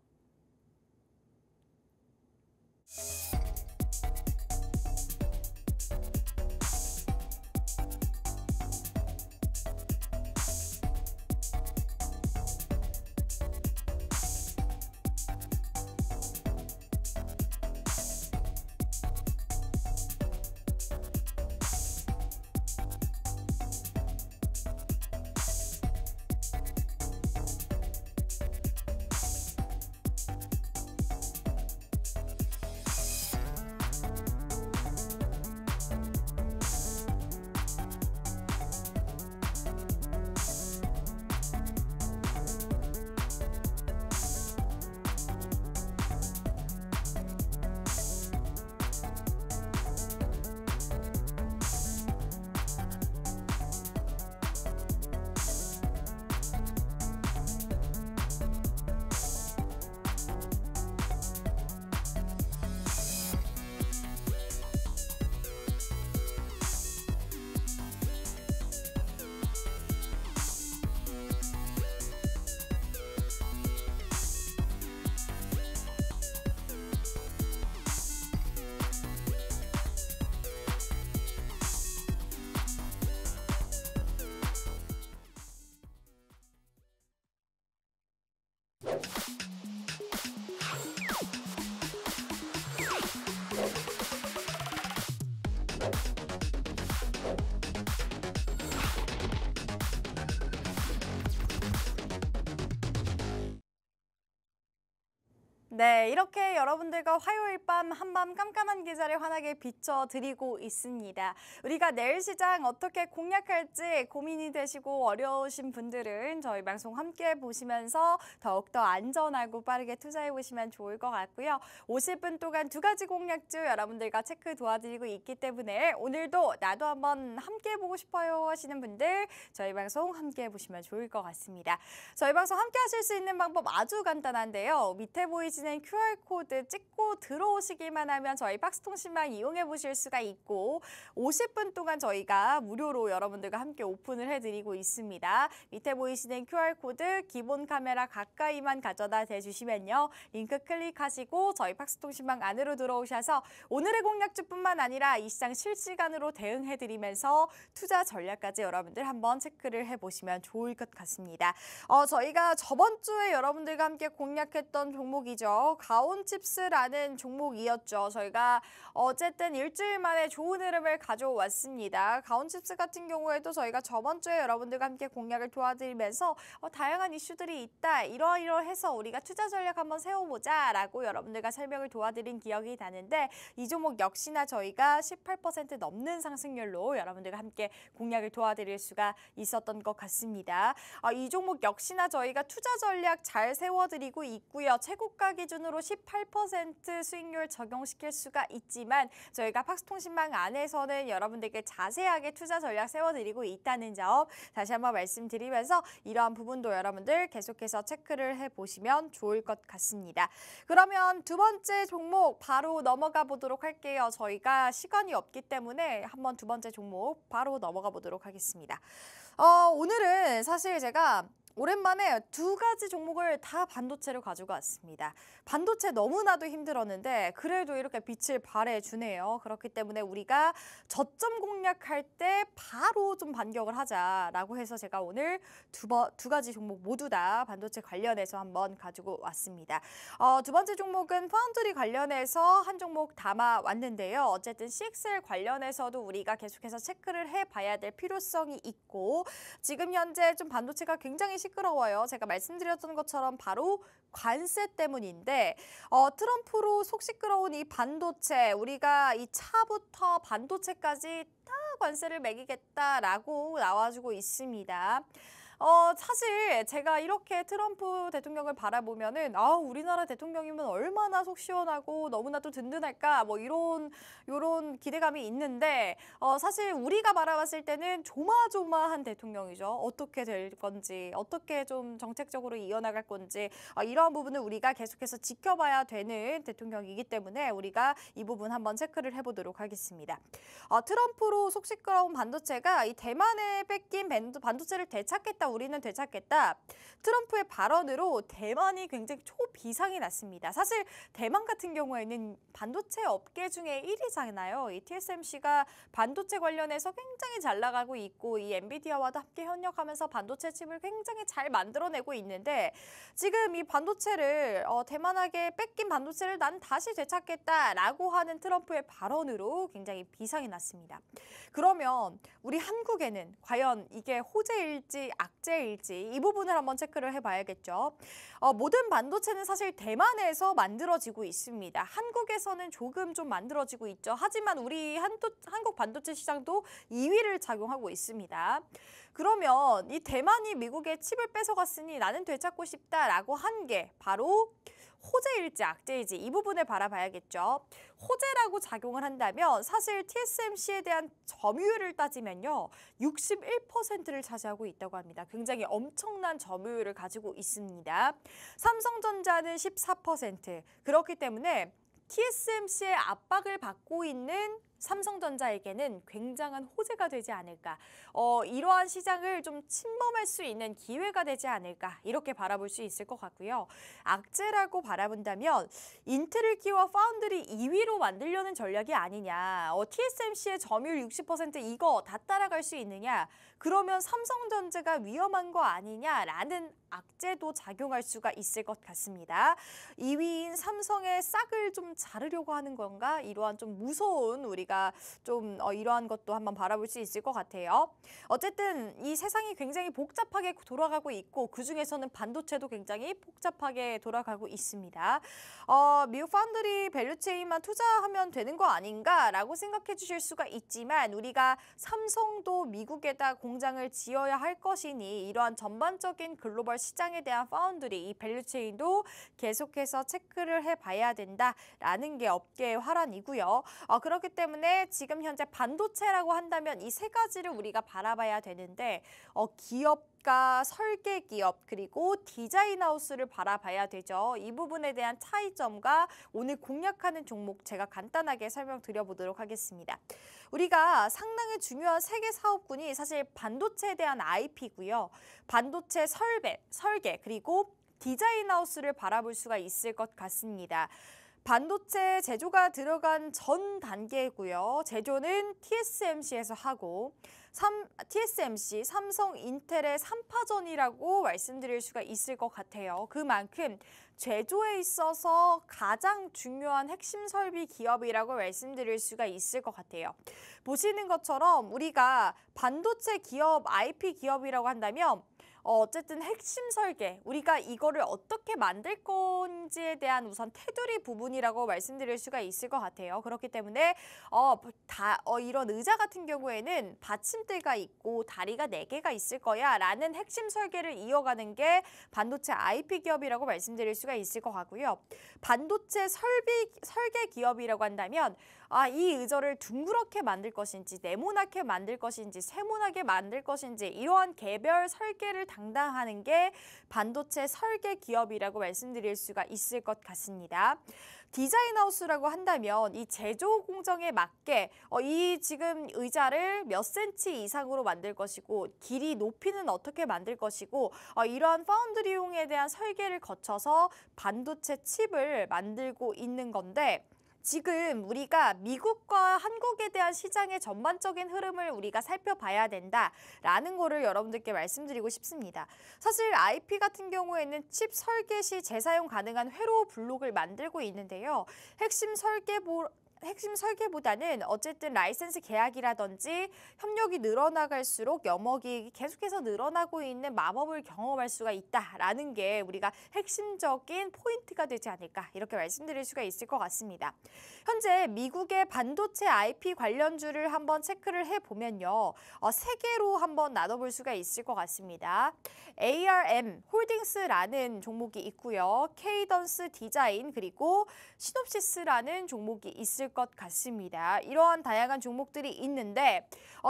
네, 이렇게 여러분들과 화요일 밤 한밤 깜깜한 계절을 환하게 비춰드리고 있습니다. 우리가 내일 시장 어떻게 공략할지 고민이 되시고 어려우신 분들은 저희 방송 함께 보시면서 더욱더 안전하고 빠르게 투자해 보시면 좋을 것 같고요. 50분 동안 2가지 공략주 여러분들과 체크 도와드리고 있기 때문에 오늘도 나도 한번 함께 해보고 싶어요 하시는 분들 저희 방송 함께 해보시면 좋을 것 같습니다. 저희 방송 함께 하실 수 있는 방법 아주 간단한데요. 밑에 보이시는 QR코드 찍고 들어오시기만 하면 저희 박스통신망 이용해 보실 수가 있고 50분 동안 저희가 무료로 여러분들과 함께 오픈을 해드리고 있습니다. 밑에 보이시는 QR코드 기본 카메라 가까이만 가져다 대주시면요. 링크 클릭하시고 저희 박스통신망 안으로 들어오셔서 오늘의 공략주뿐만 아니라 이 시장 실시간으로 대응해드리면서 투자 전략까지 여러분들 한번 체크를 해보시면 좋을 것 같습니다. 저희가 저번 주에 여러분들과 함께 공략했던 종목이죠. 가온칩스라는 종목이었죠. 저희가 어쨌든 일주일 만에 좋은 흐름을 가져왔습니다. 가온칩스 같은 경우에도 저희가 저번 주에 여러분들과 함께 공략을 도와드리면서 다양한 이슈들이 있다. 이러이러해서 우리가 투자 전략 한번 세워보자 라고 여러분들과 설명을 도와드린 기억이 나는데 이 종목 역시나 저희가 18% 넘는 상승률로 여러분들과 함께 공략을 도와드릴 수가 있었던 것 같습니다. 이 종목 역시나 저희가 투자 전략 잘 세워드리고 있고요. 최고가 기준으로 18% 수익률 적용시킬 수가 있지만 저희가 박스통신망 안에서는 여러분들께 자세하게 투자 전략 세워드리고 있다는 점 다시 한번 말씀드리면서 이러한 부분도 여러분들 계속해서 체크를 해보시면 좋을 것 같습니다. 그러면 두 번째 종목 바로 넘어가 보도록 할게요. 저희가 시간이 없기 때문에 한번 두 번째 종목 바로 넘어가 보도록 하겠습니다. 오늘은 사실 제가 오랜만에 2가지 종목을 다 반도체로 가지고 왔습니다. 반도체 너무나도 힘들었는데 그래도 이렇게 빛을 발해주네요. 그렇기 때문에 우리가 저점 공략할 때 바로 좀 반격을 하자라고 해서 제가 오늘 두 가지 종목 모두 다 반도체 관련해서 한번 가지고 왔습니다. 두 번째 종목은 파운드리 관련해서 한 종목 담아왔는데요. 어쨌든 CXL 관련해서도 우리가 계속해서 체크를 해봐야 될 필요성이 있고 지금 현재 좀 반도체가 굉장히 시끄러워요. 제가 말씀드렸던 것처럼 바로 관세 때문인데 트럼프로 속 시끄러운 이 반도체 우리가 이 차부터 반도체까지 다 관세를 매기겠다라고 나와주고 있습니다. 사실 제가 이렇게 트럼프 대통령을 바라보면은 우리나라 대통령이면 얼마나 속 시원하고 너무나도 든든할까 뭐 이런 기대감이 있는데 사실 우리가 바라봤을 때는 조마조마한 대통령이죠. 어떻게 될 건지 어떻게 좀 정책적으로 이어나갈 건지 이러한 부분을 우리가 계속해서 지켜봐야 되는 대통령이기 때문에 우리가 이 부분 한번 체크를 해보도록 하겠습니다. 트럼프로 속 시끄러운 반도체가 이 대만에 뺏긴 반도체를 되찾겠다. 우리는 되찾겠다. 트럼프의 발언으로 대만이 굉장히 초비상이 났습니다. 사실 대만 같은 경우에는 반도체 업계 중에 1위잖아요. 이 TSMC가 반도체 관련해서 굉장히 잘 나가고 있고 이 엔비디아와도 함께 협력하면서 반도체 칩을 굉장히 잘 만들어내고 있는데 지금 이 반도체를 대만에게 뺏긴 반도체를 난 다시 되찾겠다라고 하는 트럼프의 발언으로 굉장히 비상이 났습니다. 그러면 우리 한국에는 과연 이게 호재일지 악재일지 이 부분을 한번 체크를 해봐야겠죠. 모든 반도체는 사실 대만에서 만들어지고 있습니다. 한국에서는 조금 좀 만들어지고 있죠. 하지만 우리 한국 반도체 시장도 2위를 작용하고 있습니다. 그러면 이 대만이 미국의 칩을 뺏어갔으니 나는 되찾고 싶다라고 한 게 바로 호재일지 악재일지 이 부분을 바라봐야겠죠. 호재라고 작용을 한다면 사실 TSMC에 대한 점유율을 따지면요. 61%를 차지하고 있다고 합니다. 굉장히 엄청난 점유율을 가지고 있습니다. 삼성전자는 14%. 그렇기 때문에 TSMC의 압박을 받고 있는 삼성전자에게는 굉장한 호재가 되지 않을까. 이러한 시장을 좀 침범할 수 있는 기회가 되지 않을까. 이렇게 바라볼 수 있을 것 같고요. 악재라고 바라본다면 인텔을 키워 파운드리 2위로 만들려는 전략이 아니냐. TSMC의 점유율 60% 이거 다 따라갈 수 있느냐. 그러면 삼성전자가 위험한 거 아니냐라는 악재도 작용할 수가 있을 것 같습니다. 2위인 삼성의 싹을 좀 자르려고 하는 건가? 이러한 좀 무서운 우리가 우리가 좀 이러한 것도 한번 바라볼 수 있을 것 같아요. 어쨌든 이 세상이 굉장히 복잡하게 돌아가고 있고 그중에서는 반도체도 굉장히 복잡하게 돌아가고 있습니다. 미국 파운드리 밸류체인만 투자하면 되는 거 아닌가라고 생각해 주실 수가 있지만 우리가 삼성도 미국에다 공장을 지어야 할 것이니 이러한 전반적인 글로벌 시장에 대한 파운드리, 이 밸류체인도 계속해서 체크를 해봐야 된다라는 게 업계의 화란이고요. 그렇기 때문에 지금 현재 반도체라고 한다면 이 세 가지를 우리가 바라봐야 되는데 기업과 설계 기업 그리고 디자인 하우스를 바라봐야 되죠. 이 부분에 대한 차이점과 오늘 공략하는 종목 제가 간단하게 설명드려 보도록 하겠습니다. 우리가 상당히 중요한 세계 사업군이 사실 반도체에 대한 IP고요. 반도체 설계 그리고 디자인 하우스를 바라볼 수가 있을 것 같습니다. 반도체 제조가 들어간 전 단계고요. 제조는 TSMC에서 하고 TSMC, 삼성, 인텔의 3파전이라고 말씀드릴 수가 있을 것 같아요. 그만큼 제조에 있어서 가장 중요한 핵심 설비 기업이라고 말씀드릴 수가 있을 것 같아요. 보시는 것처럼 우리가 반도체 기업, IP 기업이라고 한다면 어쨌든 핵심 설계, 우리가 이거를 어떻게 만들 건지에 대한 우선 테두리 부분이라고 말씀드릴 수가 있을 것 같아요. 그렇기 때문에 이런 의자 같은 경우에는 받침대가 있고 다리가 4개가 있을 거야 라는 핵심 설계를 이어가는 게 반도체 IP 기업이라고 말씀드릴 수가 있을 것 같고요. 반도체 설계 기업이라고 한다면 이 의자를 둥그렇게 만들 것인지 네모나게 만들 것인지 세모나게 만들 것인지 이러한 개별 설계를 담당하는 게 반도체 설계 기업이라고 말씀드릴 수가 있을 것 같습니다. 디자인 하우스라고 한다면 이 제조 공정에 맞게 이 지금 의자를 몇 센치 이상으로 만들 것이고 길이 높이는 어떻게 만들 것이고 이러한 파운드리용에 대한 설계를 거쳐서 반도체 칩을 만들고 있는 건데 지금 우리가 미국과 한국에 대한 시장의 전반적인 흐름을 우리가 살펴봐야 된다라는 거를 여러분들께 말씀드리고 싶습니다. 사실 IP 같은 경우에는 칩 설계 시 재사용 가능한 회로 블록을 만들고 있는데요. 핵심 설계보다는 어쨌든 라이센스 계약이라든지 협력이 늘어나갈수록 여먹이 계속해서 늘어나고 있는 마법을 경험할 수가 있다라는 게 우리가 핵심적인 포인트가 되지 않을까 이렇게 말씀드릴 수가 있을 것 같습니다. 현재 미국의 반도체 IP 관련주를 한번 체크를 해보면요. 3개로 한번 나눠볼 수가 있을 것 같습니다. ARM 홀딩스라는 종목이 있고요. 케이던스 디자인 그리고 시놉시스라는 종목이 있을 것 같습니다. 이러한 다양한 종목들이 있는데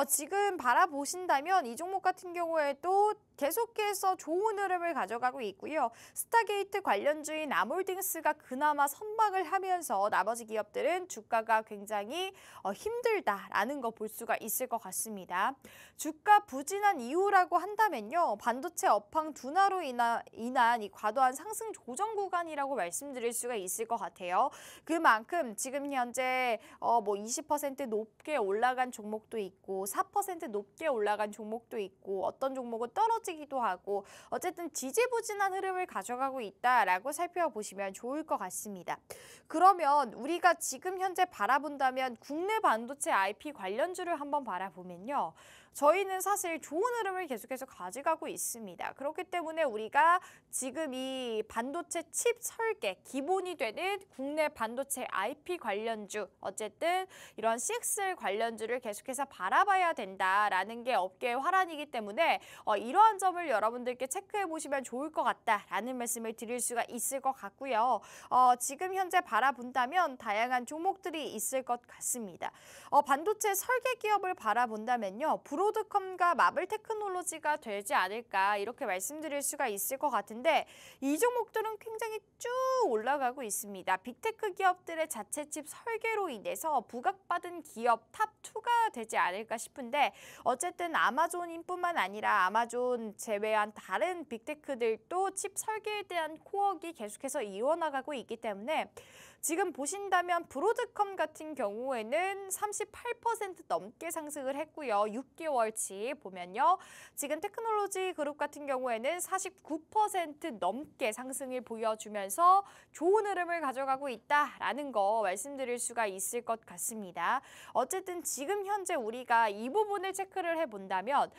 지금 바라보신다면 이 종목 같은 경우에도 계속해서 좋은 흐름을 가져가고 있고요. 스타게이트 관련주인 아몰딩스가 그나마 선방을 하면서 나머지 기업들은 주가가 굉장히 힘들다라는 거 볼 수가 있을 것 같습니다. 주가 부진한 이유라고 한다면요. 반도체 업황 둔화로 인한 이 과도한 상승 조정 구간이라고 말씀드릴 수가 있을 것 같아요. 그만큼 지금 현재 20% 높게 올라간 종목도 있고 4% 높게 올라간 종목도 있고 어떤 종목은 떨어지기도 하고 어쨌든 지지부진한 흐름을 가져가고 있다라고 살펴보시면 좋을 것 같습니다. 그러면 우리가 지금 현재 바라본다면 국내 반도체 IP 관련주를 한번 바라보면요. 저희는 사실 좋은 흐름을 계속해서 가져가고 있습니다. 그렇기 때문에 우리가 지금 이 반도체 칩 설계 기본이 되는 국내 반도체 IP 관련주 어쨌든 이런 CXL 관련주를 계속해서 바라봐야 된다라는 게 업계의 화란이기 때문에 이러한 점을 여러분들께 체크해 보시면 좋을 것 같다라는 말씀을 드릴 수가 있을 것 같고요. 지금 현재 바라본다면 다양한 종목들이 있을 것 같습니다. 반도체 설계 기업을 바라본다면요. 브로드컴과 마블 테크놀로지가 되지 않을까 이렇게 말씀드릴 수가 있을 것 같은데 이 종목들은 굉장히 쭉 올라가고 있습니다. 빅테크 기업들의 자체 칩 설계로 인해서 부각받은 기업 탑2가 되지 않을까 싶은데 어쨌든 아마존뿐만 아니라 아마존 제외한 다른 빅테크들도 칩 설계에 대한 코어가 계속해서 이어나가고 있기 때문에 지금 보신다면 브로드컴 같은 경우에는 38% 넘게 상승을 했고요. 6개월치 보면요. 지금 테크놀로지 그룹 같은 경우에는 49% 넘게 상승을 보여주면서 좋은 흐름을 가져가고 있다라는 거 말씀드릴 수가 있을 것 같습니다. 어쨌든 지금 현재 우리가 이 부분을 체크를 해본다면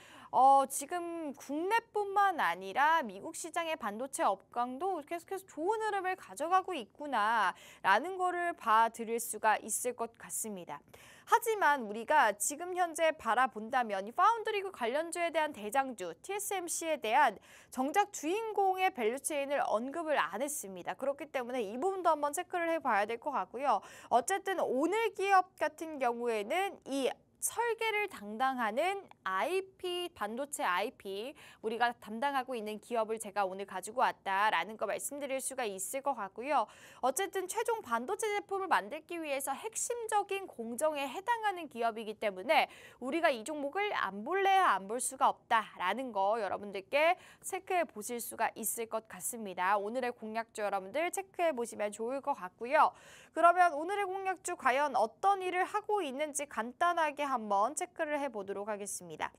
지금 국내뿐만 아니라 미국 시장의 반도체 업황도 계속해서 좋은 흐름을 가져가고 있구나라는 거를 봐드릴 수가 있을 것 같습니다. 하지만 우리가 지금 현재 바라본다면 이 파운드리 관련주에 대한 대장주 TSMC에 대한 정작 주인공의 밸류체인을 언급을 안 했습니다. 그렇기 때문에 이 부분도 한번 체크를 해봐야 될 것 같고요. 어쨌든 오늘 기업 같은 경우에는 이 설계를 담당하는 IP, 반도체 IP 우리가 담당하고 있는 기업을 제가 오늘 가지고 왔다라는 거 말씀드릴 수가 있을 것 같고요. 어쨌든 최종 반도체 제품을 만들기 위해서 핵심적인 공정에 해당하는 기업이기 때문에 우리가 이 종목을 안 볼래야 안 볼 수가 없다라는 거 여러분들께 체크해 보실 수가 있을 것 같습니다. 오늘의 공략주 여러분들 체크해 보시면 좋을 것 같고요. 그러면 오늘의 공략주 과연 어떤 일을 하고 있는지 간단하게 한번 체크를 해보도록 하겠습니다.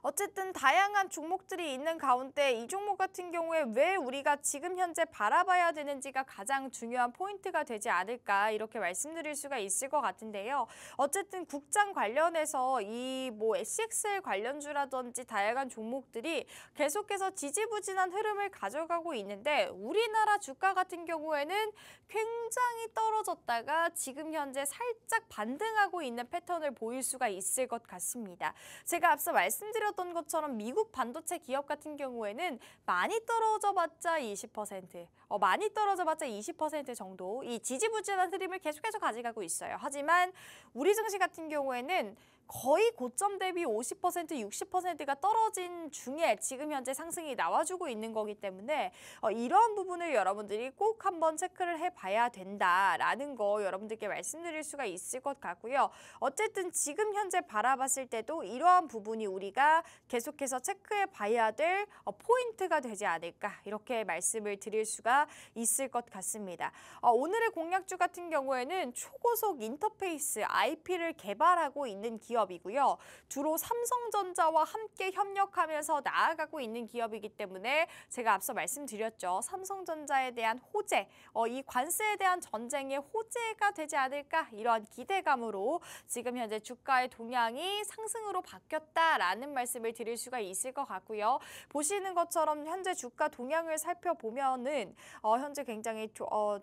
어쨌든 다양한 종목들이 있는 가운데 이 종목 같은 경우에 왜 우리가 지금 현재 바라봐야 되는지가 가장 중요한 포인트가 되지 않을까 이렇게 말씀드릴 수가 있을 것 같은데요. 어쨌든 국장 관련해서 이 SXL 관련주라든지 다양한 종목들이 계속해서 지지부진한 흐름을 가져가고 있는데 우리나라 주가 같은 경우에는 굉장히 떨어졌다가 지금 현재 살짝 반등하고 있는 패턴을 보일 수가 있을 것 같습니다. 제가 앞서 말씀드렸던 것처럼 미국 반도체 기업 같은 경우에는 많이 떨어져봤자 20%, 많이 떨어져봤자 20% 정도 이 지지부진한 흐름을 계속해서 가져가고 있어요. 하지만 우리 증시 같은 경우에는 거의 고점 대비 50%, 60%가 떨어진 중에 지금 현재 상승이 나와주고 있는 거기 때문에 이러한 부분을 여러분들이 꼭 한번 체크를 해봐야 된다라는 거 여러분들께 말씀드릴 수가 있을 것 같고요. 어쨌든 지금 현재 바라봤을 때도 이러한 부분이 우리가 계속해서 체크해봐야 될 포인트가 되지 않을까 이렇게 말씀을 드릴 수가 있을 것 같습니다. 오늘의 공략주 같은 경우에는 초고속 인터페이스 IP를 개발하고 있는 기업이고요. 주로 삼성전자와 함께 협력하면서 나아가고 있는 기업이기 때문에 제가 앞서 말씀드렸죠. 삼성전자에 대한 호재, 이 관세에 대한 전쟁의 호재가 되지 않을까 이러한 기대감으로 지금 현재 주가의 동향이 상승으로 바뀌었다라는 말씀을 드릴 수가 있을 것 같고요. 보시는 것처럼 현재 주가 동향을 살펴보면은 현재 굉장히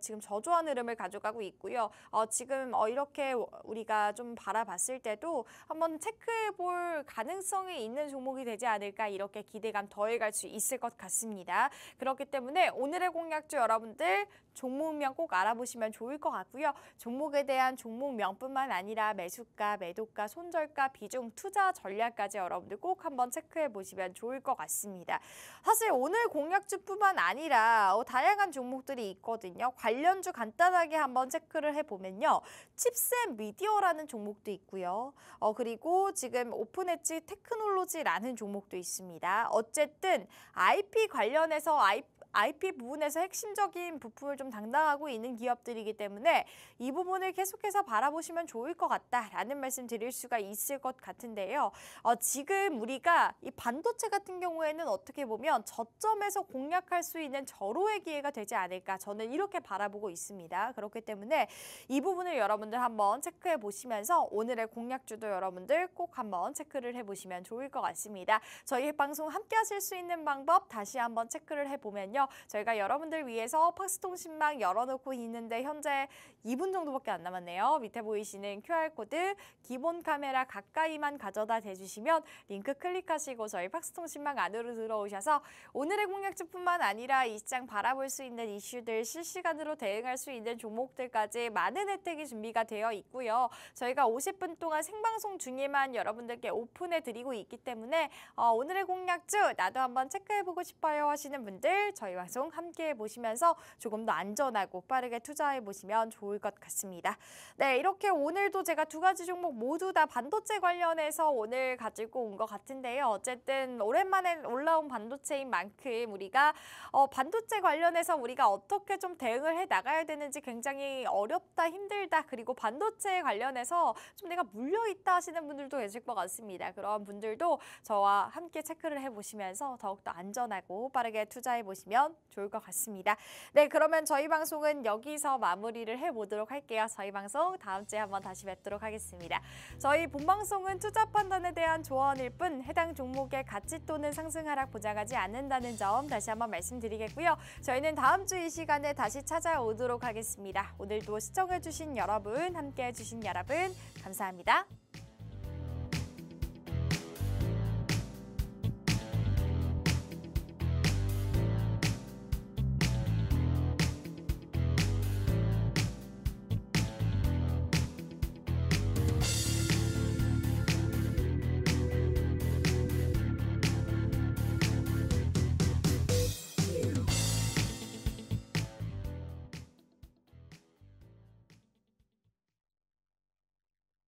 지금 저조한 흐름을 가져가고 있고요. 지금 이렇게 우리가 좀 바라봤을 때도 한번 체크해 볼 가능성이 있는 종목이 되지 않을까 이렇게 기대감 더해갈 수 있을 것 같습니다. 그렇기 때문에 오늘의 공략주 여러분들 종목명 꼭 알아보시면 좋을 것 같고요. 종목에 대한 종목명뿐만 아니라 매수가, 매도가, 손절가, 비중, 투자 전략까지 여러분들 꼭 한번 체크해 보시면 좋을 것 같습니다. 사실 오늘 공략주뿐만 아니라 다양한 종목들이 있거든요. 관련주 간단하게 한번 체크를 해보면요. 칩셋 미디어라는 종목도 있고요. 그리고 지금 오픈엣지 테크놀로지라는 종목도 있습니다. 어쨌든 IP 관련해서 IP 부분에서 핵심적인 부품을 좀 담당하고 있는 기업들이기 때문에 이 부분을 계속해서 바라보시면 좋을 것 같다라는 말씀 드릴 수가 있을 것 같은데요. 지금 우리가 이 반도체 같은 경우에는 어떻게 보면 저점에서 공략할 수 있는 절호의 기회가 되지 않을까 저는 이렇게 바라보고 있습니다. 그렇기 때문에 이 부분을 여러분들 한번 체크해 보시면서 오늘의 공략주도 여러분들 꼭 한번 체크를 해보시면 좋을 것 같습니다. 저희 방송 함께 하실 수 있는 방법 다시 한번 체크를 해보면요. 저희가 여러분들 위해서 팍스통신망 열어놓고 있는데 현재 2분 정도밖에 안 남았네요. 밑에 보이시는 QR코드 기본 카메라 가까이만 가져다 대주시면 링크 클릭하시고 저희 팍스통신망 안으로 들어오셔서 오늘의 공략주뿐만 아니라 이 시장 바라볼 수 있는 이슈들 실시간으로 대응할 수 있는 종목들까지 많은 혜택이 준비가 되어 있고요. 저희가 50분 동안 생방송 중에만 여러분들께 오픈해 드리고 있기 때문에 오늘의 공략주 나도 한번 체크해보고 싶어요 하시는 분들 저희 저희 방송 함께 보시면서 조금 더 안전하고 빠르게 투자해 보시면 좋을 것 같습니다. 네, 이렇게 오늘도 제가 두 가지 종목 모두 다 반도체 관련해서 오늘 가지고 온 것 같은데요. 어쨌든 오랜만에 올라온 반도체인 만큼 우리가 반도체 관련해서 우리가 어떻게 좀 대응을 해 나가야 되는지 굉장히 어렵다, 힘들다. 그리고 반도체 관련해서 좀 내가 물려있다 하시는 분들도 계실 것 같습니다. 그런 분들도 저와 함께 체크를 해보시면서 더욱더 안전하고 빠르게 투자해 보시면 좋을 것 같습니다. 네, 그러면 저희 방송은 여기서 마무리를 해보도록 할게요. 저희 방송 다음 주에 한번 다시 뵙도록 하겠습니다. 저희 본방송은 투자 판단에 대한 조언일 뿐 해당 종목의 가치 또는 상승 하락 보장하지 않는다는 점 다시 한번 말씀드리겠고요. 저희는 다음 주 이 시간에 다시 찾아오도록 하겠습니다. 오늘도 시청해주신 여러분, 함께해주신 여러분 감사합니다.